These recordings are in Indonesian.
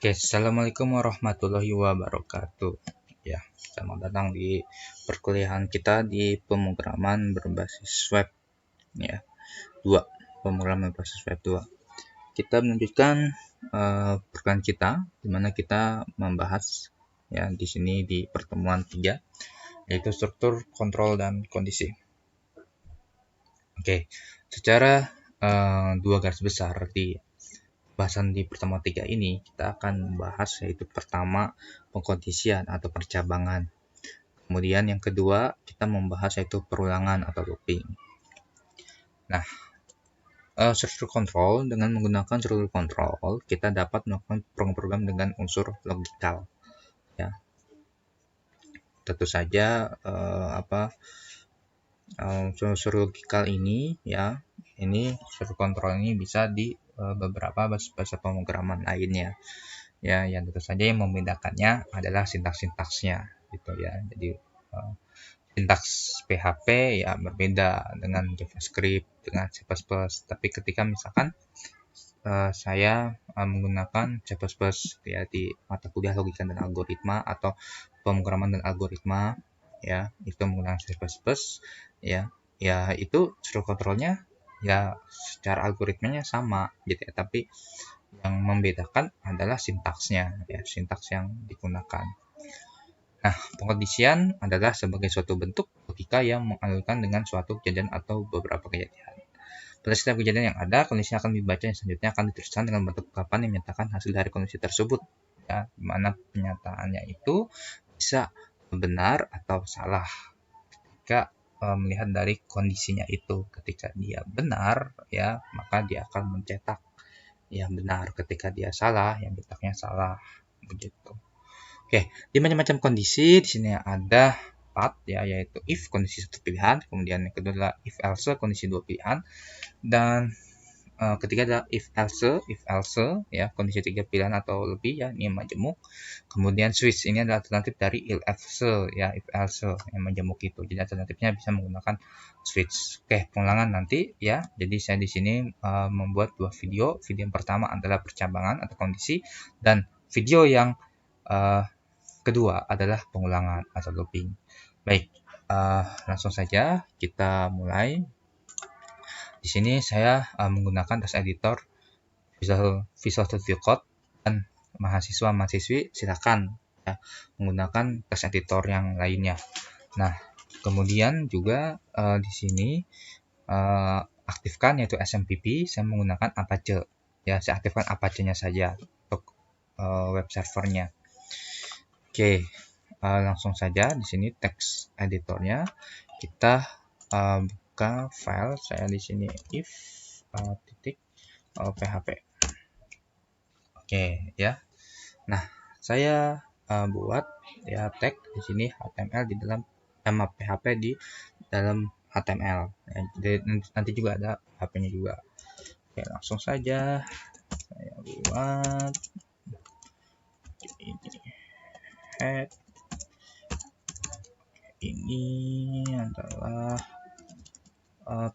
Oke, assalamualaikum warahmatullahi wabarakatuh. Ya, selamat datang di perkuliahan kita di pemrograman berbasis web. Ya, 2 pemrograman berbasis web 2. Kita melanjutkan program kita, di mana kita membahas ya di sini di pertemuan 3, yaitu struktur, kontrol, dan kondisi. Oke, secara 2 garis besar di bahasan di pertemuan 3 ini kita akan membahas yaitu pertama pengkondisian atau percabangan. Kemudian yang kedua kita membahas yaitu perulangan atau looping. Nah, struktur kontrol, dengan menggunakan struktur kontrol kita dapat melakukan program dengan unsur logikal. Ya, tentu saja unsur logikal ini ya, ini struktur kontrol ini bisa di beberapa bahasa pemrograman lainnya ya, yang tentu saja yang membedakannya adalah sintaks-sintaksnya gitu ya. Jadi sintaks PHP ya berbeda dengan JavaScript, dengan C++, tapi ketika misalkan saya menggunakan C++ ya di mata kuliah logika dan algoritma atau pemrograman dan algoritma ya, itu menggunakan C++ ya itu struktur kontrolnya ya secara algoritmanya sama gitu ya, tapi yang membedakan adalah sintaksnya ya, sintaks yang digunakan. Nah, pengkondisian adalah sebagai suatu bentuk logika yang mengalurkan dengan suatu kejadian atau beberapa kejadian. Pada setiap kejadian yang ada, kondisi akan dibaca yang selanjutnya akan diteruskan dengan bentuk ungkapan yang menyatakan hasil dari kondisi tersebut ya, di mana penyataannya itu bisa benar atau salah ketika melihat dari kondisinya itu. Ketika dia benar ya, maka dia akan mencetak yang benar. Ketika dia salah, yang cetaknya salah begitu. Oke, di macam-macam kondisi di sini ada 4 ya, yaitu if kondisi satu pilihan, kemudian yang kedua adalah if else kondisi 2 pilihan, dan ketiga adalah if else ya, kondisi 3 pilihan atau lebih ya, ini majemuk. Kemudian switch, ini adalah alternatif dari if else ya, if else yang majemuk itu. Jadi alternatifnya bisa menggunakan switch. Oke, pengulangan nanti ya. Jadi saya di sini membuat 2 video. Video yang pertama adalah percabangan atau kondisi, dan video yang kedua adalah pengulangan atau looping. Baik, langsung saja kita mulai. Di sini saya menggunakan text editor Visual Studio Code, dan mahasiswa-mahasiswi silakan ya menggunakan text editor yang lainnya. Nah, kemudian juga di sini aktifkan yaitu SMPP. Saya menggunakan Apache ya, saya aktifkan Apache-nya saja untuk web servernya. Oke, langsung saja di sini text editornya kita buka file. Saya di sini if php. Oke ya. Nah, saya buat ya tag di sini HTML di dalam sama PHP di dalam HTML. Ya, jadi nanti juga ada PHP-nya juga. Oke, langsung saja saya buat ini head. Ini adalah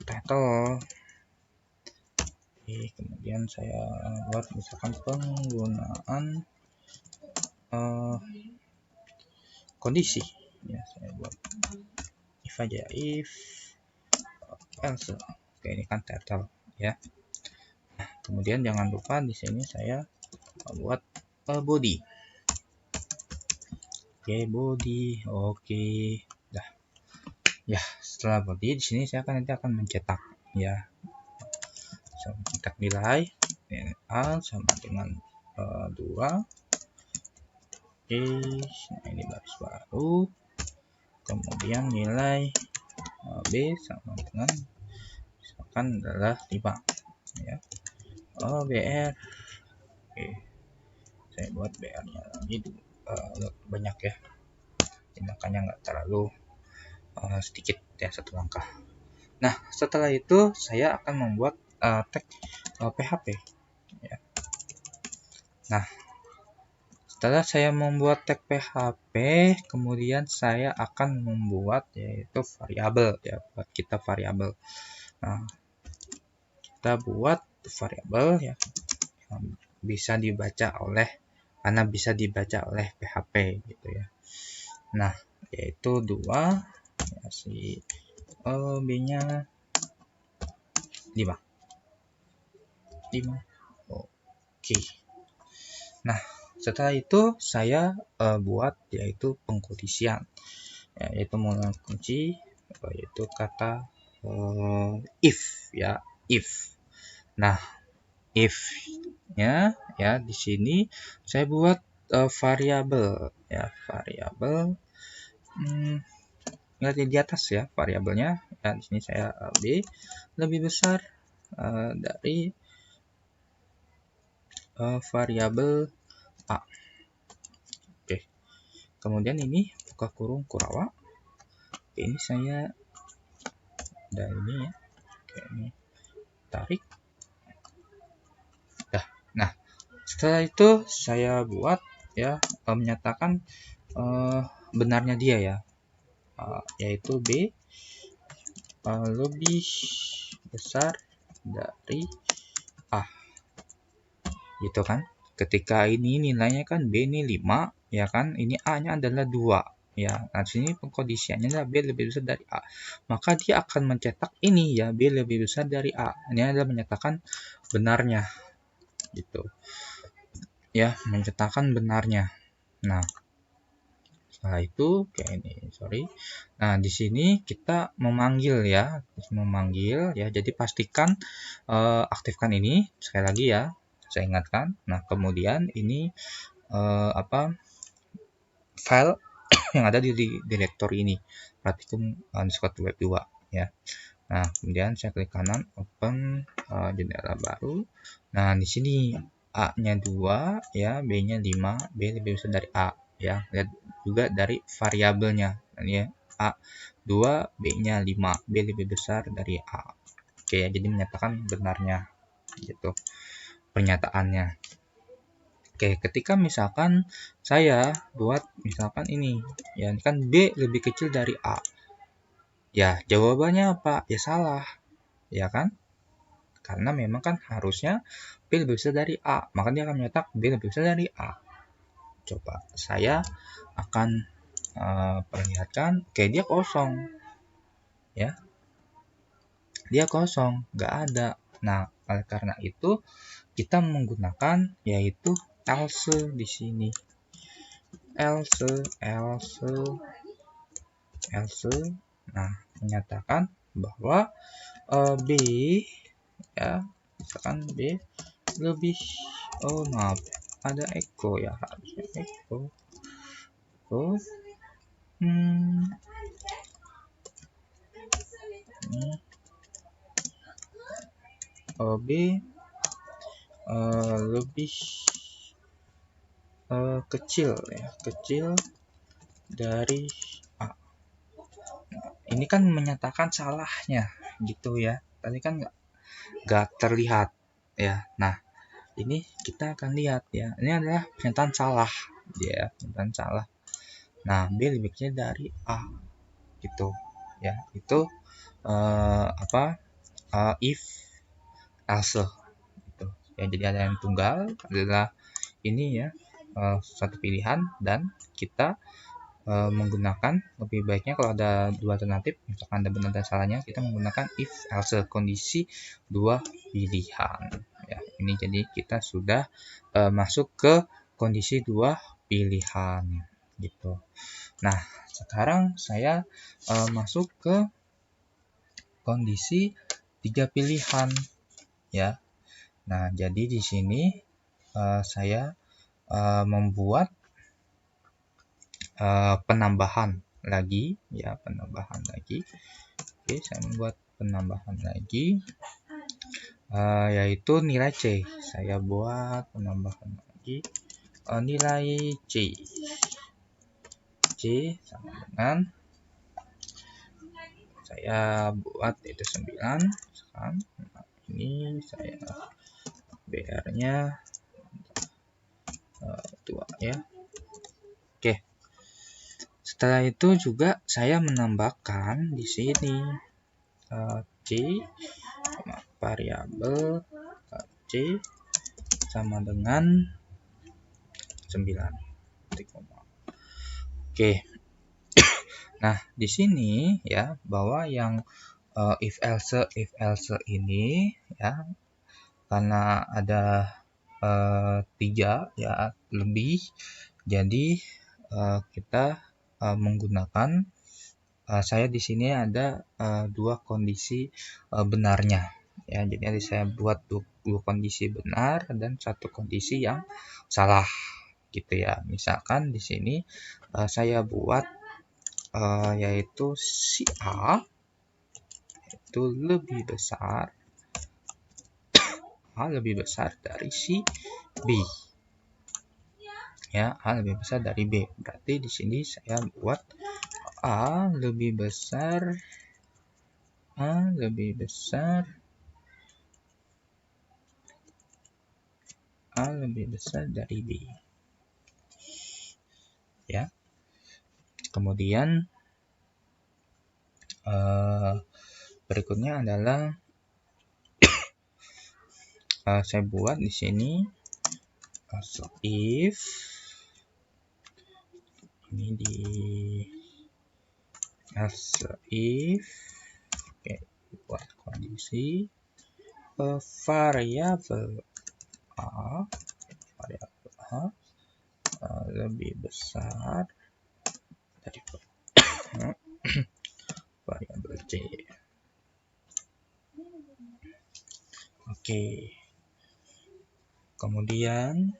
title. Kemudian saya buat misalkan penggunaan kondisi ya, saya buat if aja, if else. Oke, ini kan title ya. Nah, kemudian jangan lupa di sini saya buat body. Oke, body. Oke, dah ya. Setelah body, di sini saya nanti akan mencetak ya, saya mencetak nilai A sama dengan 2. Oke, nah ini baris baru. Kemudian nilai B sama dengan misalkan adalah 5 ya. BR. Oke, saya buat BR nya lagi banyak ya, tindakannya nggak terlalu sedikit ya, satu langkah. Nah, setelah itu saya akan membuat tag PHP ya. Nah, setelah saya membuat tag PHP, kemudian saya akan membuat yaitu variabel ya, buat kita variabel. Nah, kita buat variabel ya yang bisa dibaca oleh karena bisa dibaca oleh PHP gitu ya. Nah, yaitu 2 ya, si B-nya 5. Oke. Nah, setelah itu saya buat yaitu pengkondisian, yaitu menggunakan kunci yaitu kata if ya, if. Nah, if-nya ya di sini saya buat variabel ya, variabel di atas ya variabelnya. Ya, di sini saya B lebih besar dari variabel A. Oke. Kemudian ini buka kurung Kurawa. Oke, ini saya dan ini ya. Oke, ini tarik. Nah, setelah itu saya buat ya menyatakan benarnya dia ya, yaitu B lebih besar dari A, gitu kan. Ketika ini nilainya kan B ini 5 ya kan, ini A nya adalah 2 ya. Nah, sini pengkondisiannya adalah B lebih besar dari A, maka dia akan mencetak ini ya, B lebih besar dari A. Ini adalah menyatakan benarnya gitu ya, mencetakkan benarnya. Nah, setelah itu kayak ini, sorry. Nah, di sini kita memanggil ya, jadi pastikan aktifkan ini sekali lagi ya, saya ingatkan. Nah, kemudian ini file yang ada di direktori ini, praktikum underscore web 2 ya. Nah, kemudian saya klik kanan, open jendela baru. Nah, di sini A-nya 2 ya, B-nya 5, B lebih besar dari A ya. Lihat juga dari variabelnya. Ini ya, A 2, B-nya 5, B lebih besar dari A. Oke ya, jadi menyatakan benarnya gitu pernyataannya. Oke, ketika misalkan saya buat misalkan ini ya, kan B lebih kecil dari A. Ya, jawabannya apa? Ya salah. Ya kan? Karena memang kan harusnya B lebih besar dari A, maka dia akan mencetak B lebih besar dari A. Coba saya akan perlihatkan, oke dia kosong ya, dia kosong, nggak ada. Nah, oleh karena itu kita menggunakan yaitu else di sini, else. Nah, menyatakan bahwa B ya, misalkan B lebih, maaf, ada echo ya, harusnya echo. B lebih kecil ya, kecil dari A. Nah, ini kan menyatakan salahnya gitu ya, tadi kan nggak terlihat ya. Nah, ini kita akan lihat ya, ini adalah pernyataan salah ya, pernyataan salah. Nah, B lebih kecil dari A gitu ya, itu if else gitu ya. Jadi ada yang tunggal adalah ini ya, satu pilihan, dan kita menggunakan, lebih baiknya kalau ada dua alternatif, misalkan ada benar dan salahnya, kita menggunakan if else, kondisi dua pilihan ya. Ini jadi kita sudah masuk ke kondisi dua pilihan gitu. Nah, sekarang saya masuk ke kondisi 3 pilihan ya. Nah, jadi di sini saya membuat penambahan lagi ya, penambahan lagi. Oke, saya membuat penambahan lagi yaitu nilai C. Saya buat penambahan lagi nilai C sama dengan, saya buat itu 9 kan. Nah, ini saya BR nya 2 ya. Oke, setelah itu juga saya menambahkan di sini C variabel C sama dengan Oke. Nah, di sini ya bahwa yang if else ini ya, karena ada 3 ya lebih, jadi kita menggunakan saya di sini ada 2 kondisi benarnya ya. Jadi saya buat 2 kondisi benar dan 1 kondisi yang salah gitu ya. Misalkan di sini saya buat yaitu si A itu lebih besar dari si B. Ya, A lebih besar dari B. Berarti di sini saya buat A lebih besar dari B. Ya. Kemudian berikutnya adalah saya buat di sini if ini di if buat kondisi variabel A lebih besar dari variabel C. Oke. Kemudian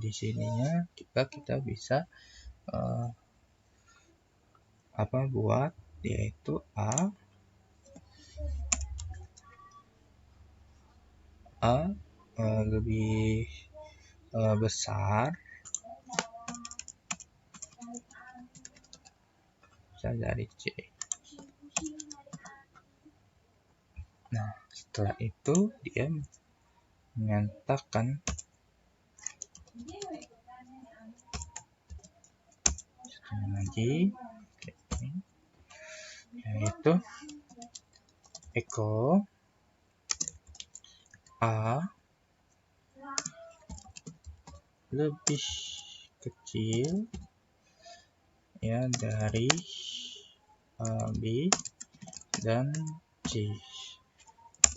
di sininya kita bisa buat yaitu A lebih besar dari C. Nah, setelah itu dia menyatakan lagi yaitu echo A lebih kecil ya dari B dan C.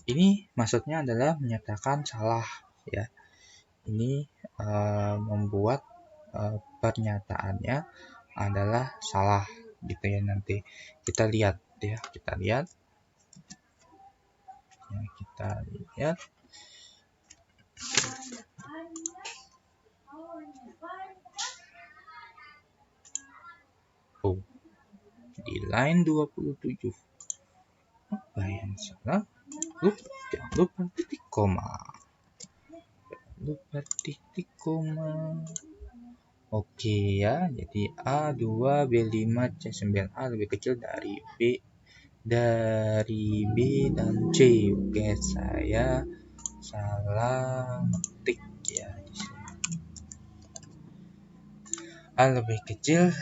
Ini maksudnya adalah menyatakan salah ya. Ini membuat pernyataannya adalah salah gitu ya. Nanti kita lihat ya, kita lihat di line 27 apa yang salah? Jangan lupa titik koma. Oke ya, jadi A2 B5 C9 A lebih kecil dari B dan C. Oke, saya salah ngetik ya. A lebih kecil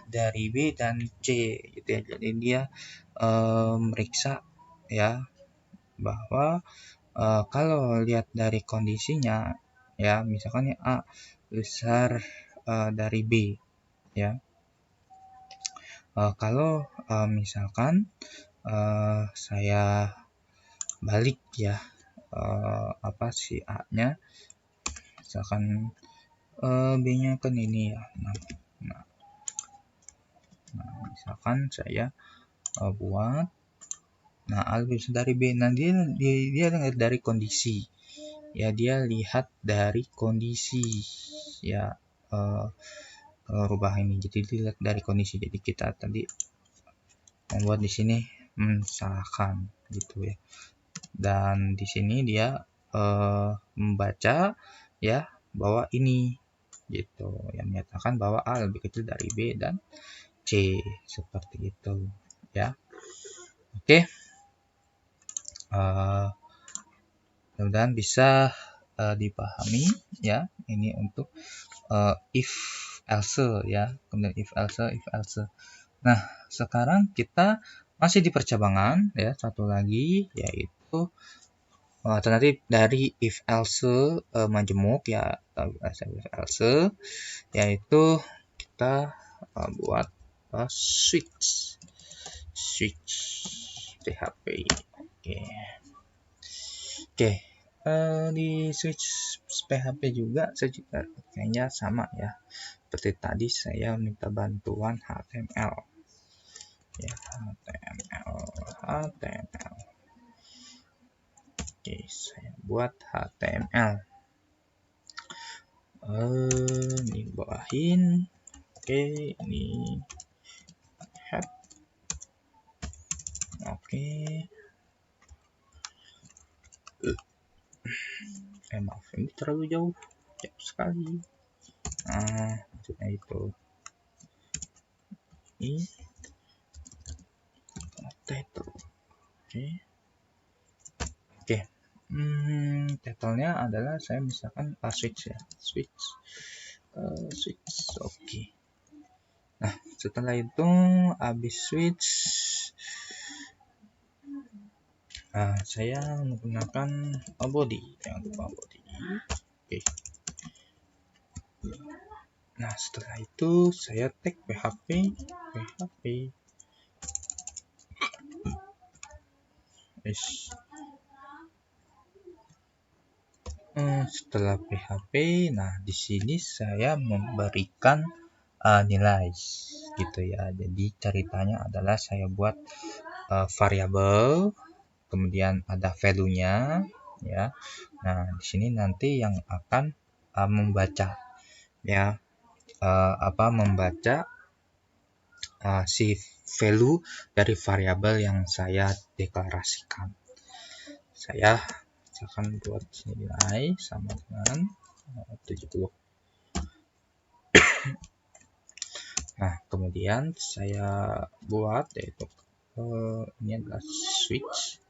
dari B dan C gitu ya. Jadi dia meriksa ya bahwa kalau lihat dari kondisinya ya, misalkan A besar dari B ya. Kalau misalkan saya balik ya si A-nya, misalkan B-nya kan ini ya. Nah, misalkan saya buat A lebih besar dari B. Nah, dia lihat dari kondisi. Ya, dia lihat dari kondisi ya rubah ini. Jadi dilihat dari kondisi. Jadi kita tadi membuat di sini mensalahkan gitu ya. Dan di sini dia membaca ya bahwa ini gitu, yang menyatakan bahwa A lebih kecil dari B dan C seperti itu ya. Oke. Mudah-mudahan bisa dipahami ya. Ini untuk if else ya. Kemudian if else. Nah, sekarang kita masih di percabangan ya, satu lagi yaitu alternatif dari if else majemuk ya, if else yaitu kita buat switch PHP. Oke. Di switch PHP juga saya juga kayaknya sama ya, seperti tadi saya minta bantuan HTML ya, HTML. Oke, saya buat HTML. Ini bawahin. Oke, ini head. Oke. Maaf, ini terlalu jauh sekali. Maksudnya itu ini title. Oke. Title-nya adalah saya misalkan switch ya, switch. Oke. Nah, setelah itu habis switch, saya menggunakan body, jangan lupa body. Oke. Nah, setelah itu saya tag PHP. Setelah PHP, nah di sini saya memberikan nilai gitu ya. Jadi ceritanya adalah saya buat variabel, kemudian ada value-nya ya. Nah, di sini nanti yang akan membaca ya, membaca si value dari variabel yang saya deklarasikan. Saya akan buat nilai sama dengan 70. Nah, kemudian saya buat yaitu ini adalah switch.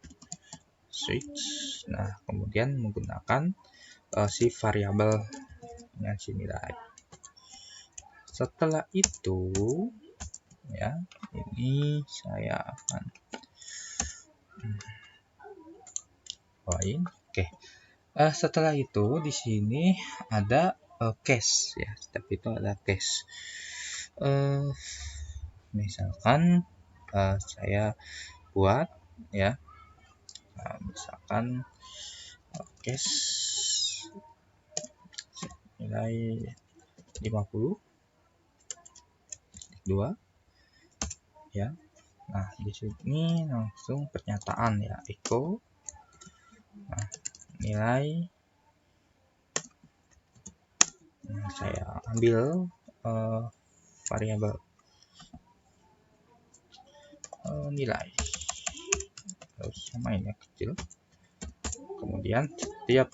Nah, kemudian menggunakan si variabel yang si nilai. Setelah itu ya, ini saya akan Oke. Setelah itu di sini ada case ya, setiap itu ada case. Misalkan saya buat ya, misalkan case nilai 50 2 ya. Nah, di sini langsung pernyataan ya, echo. Nah, nilai saya ambil variabel nilai, terus samain ya, kecil. Kemudian setiap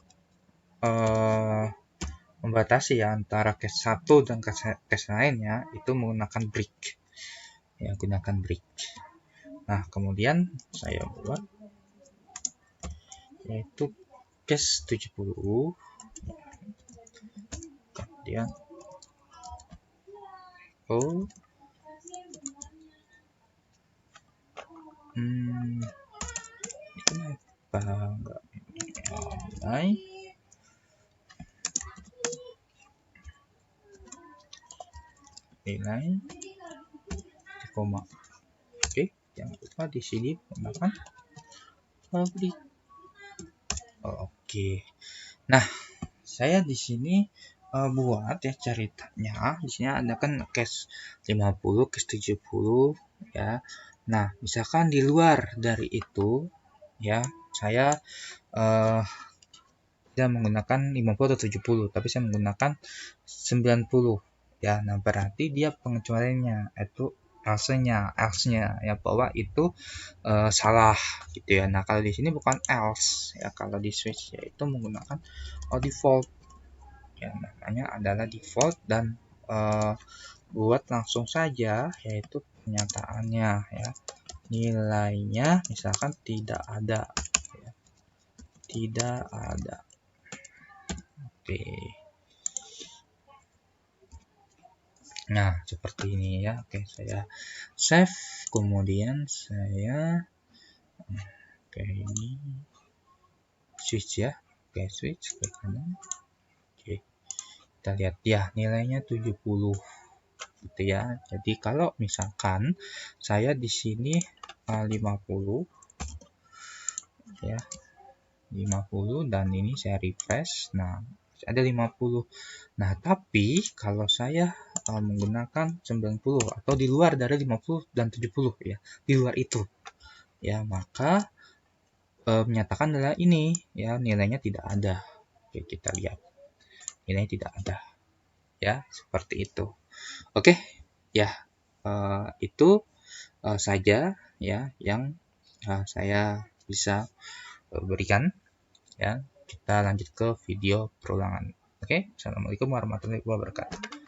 membatasi ya antara case 1 dan case lainnya itu menggunakan break ya, gunakan break. Nah, kemudian saya buat yaitu case 70, kemudian kenapa enggak nilai koma. Oke, jangan lupa di sini menggunakan public. Oke. Nah, saya di sini buat ya ceritanya. Di sini ada kan case 50, case 70 ya. Nah, misalkan di luar dari itu ya, saya tidak menggunakan 50 atau 70, tapi saya menggunakan 90 ya. Nah, berarti dia pengecualiannya itu else-nya ya, bahwa itu salah gitu ya. Nah, kalau di sini bukan else ya, kalau di switch yaitu menggunakan default ya, namanya adalah default, dan buat langsung saja yaitu pernyataannya ya, nilainya misalkan tidak ada ya, tidak ada. Oke. Nah, seperti ini ya. Oke, saya save, kemudian saya ini switch ya. Oke, switch ke kanan. Oke, kita lihat ya, nilainya 70 gitu ya. Jadi kalau misalkan saya di sini 50 ya, 50 dan ini saya refresh, nah ada 50. Nah, tapi kalau saya menggunakan 90 atau di luar dari 50 dan 70 ya, di luar itu ya, maka menyatakan adalah ini ya, nilainya tidak ada. Oke, kita lihat nilainya tidak ada ya, seperti itu. Oke ya, itu saja ya yang saya bisa berikan ya. Kita lanjut ke video perulangan. Oke, assalamualaikum warahmatullahi wabarakatuh.